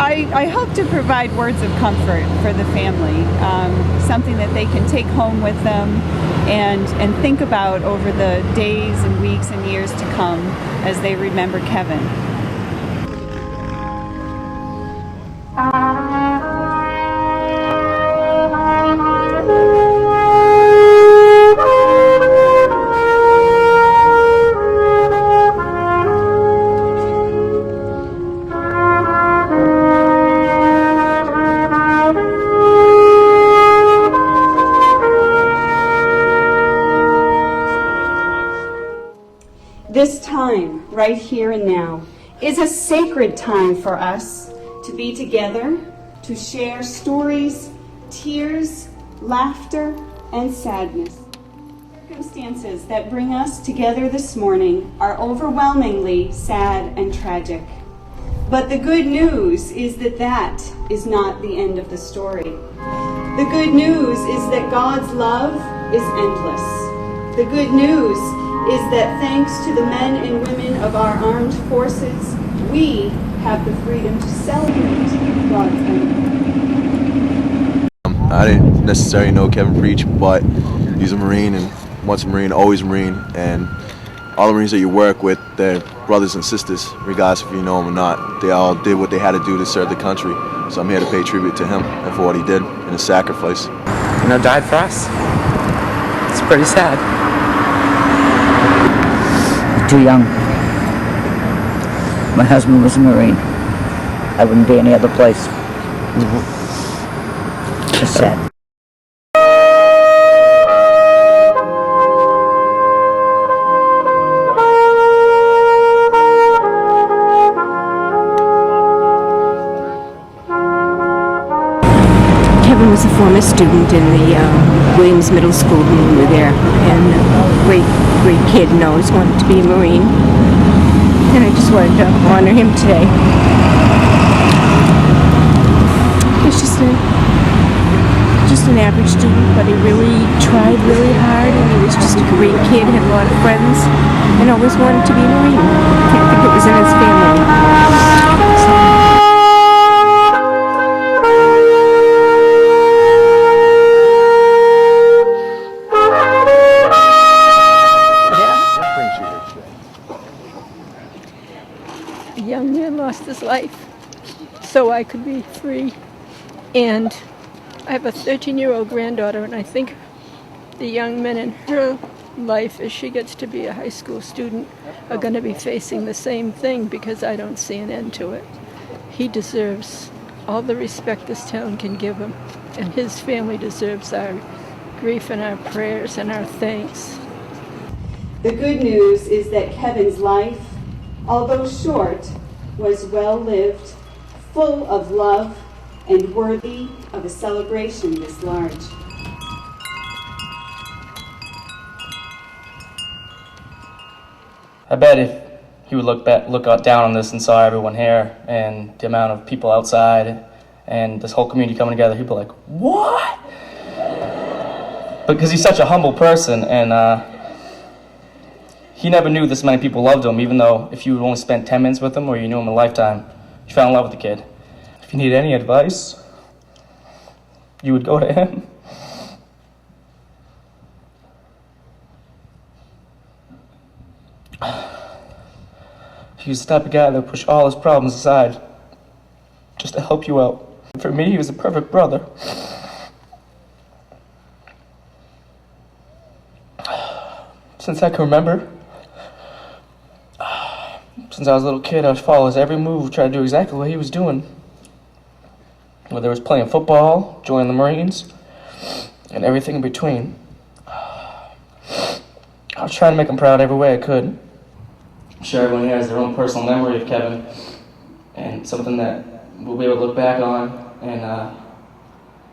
I hope to provide words of comfort for the family, something that they can take home with them and think about over the days and weeks and years to come as they remember Kevin. This time, right here and now, is a sacred time for us to be together, to share stories, tears, laughter, and sadness. Circumstances that bring us together this morning are overwhelmingly sad and tragic. But the good news is that that is not the end of the story. The good news is that God's love is endless. The good news is that thanks to the men and women of our armed forces, we have the freedom to celebrate God's endless. I didn't necessarily know Kevin Preach, but he's a Marine, and once a Marine, always a Marine. And all the Marines that you work with, they're brothers and sisters, regardless if you know them or not. They all did what they had to do to serve the country. So I'm here to pay tribute to him and for what he did and his sacrifice. Died for us. It's pretty sad. Too young. My husband was a Marine. I wouldn't be any other place. Just sad. Kevin was a former student in the Williams Middle School when we were there, and great kid, and always wanted to be a Marine. And I just wanted to honor him today. He's just an average student, but he really tried really hard, and he was just a great kid, had a lot of friends, and always wanted to be a Marine. I think it was in his family. So, lost his life so I could be free, and I have a 13-year-old granddaughter, and I think the young men in her life as she gets to be a high school student are going to be facing the same thing, because I don't see an end to it. He deserves all the respect this town can give him, and his family deserves our grief and our prayers and our thanks. The good news is that Kevin's life, although short, was well-lived, full of love, and worthy of a celebration this large. I bet if he would look down on this and saw everyone here and the amount of people outside and this whole community coming together, he'd be like, what? Because he's such a humble person, and he never knew this many people loved him, even though if you only spent 10 minutes with him or you knew him a lifetime, you fell in love with the kid. If you need any advice, you would go to him. He was the type of guy that would push all his problems aside just to help you out. For me, he was a perfect brother. Since I can remember, since I was a little kid, I would follow his every move, try to do exactly what he was doing. Whether it was playing football, joining the Marines, and everything in between. I was trying to make him proud every way I could. I'm sure everyone here has their own personal memory of Kevin, and something that we'll be able to look back on and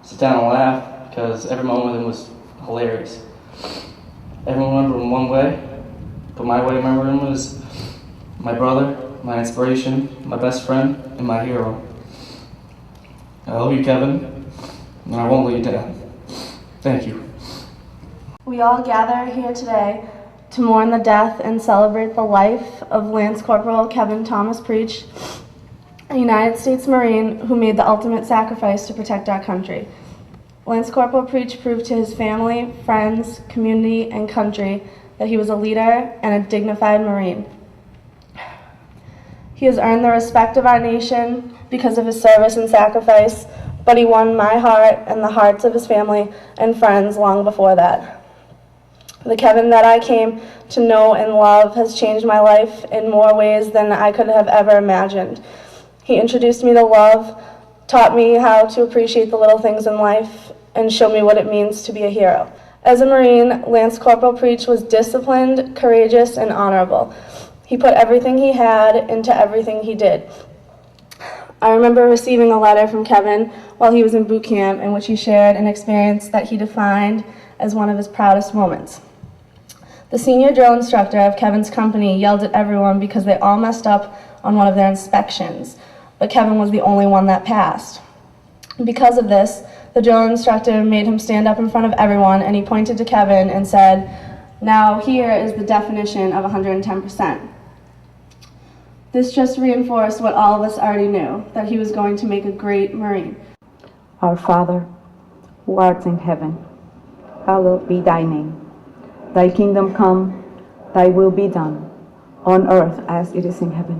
sit down and laugh, because every moment with him was hilarious. Everyone remembered him one way, but my way to remember him was my brother, my inspiration, my best friend, and my hero. I love you, Kevin, and I won't let you down. Thank you. We all gather here today to mourn the death and celebrate the life of Lance Corporal Kevin Thomas Preach. a United States Marine who made the ultimate sacrifice to protect our country. Lance Corporal Preach proved to his family, friends, community, and country that he was a leader and a dignified Marine. He has earned the respect of our nation because of his service and sacrifice, but he won my heart and the hearts of his family and friends long before that. The Kevin that I came to know and love has changed my life in more ways than I could have ever imagined. He introduced me to love, taught me how to appreciate the little things in life, and showed me what it means to be a hero. As a Marine, Lance Corporal Preach was disciplined, courageous, and honorable. He put everything he had into everything he did. I remember receiving a letter from Kevin while he was in boot camp in which he shared an experience that he defined as one of his proudest moments. The senior drill instructor of Kevin's company yelled at everyone because they all messed up on one of their inspections, but Kevin was the only one that passed. Because of this, the drill instructor made him stand up in front of everyone, and he pointed to Kevin and said, "Now here is the definition of 110%. This just reinforced what all of us already knew, that he was going to make a great Marine. Our Father, who art in heaven, hallowed be thy name. Thy kingdom come, thy will be done, on earth as it is in heaven.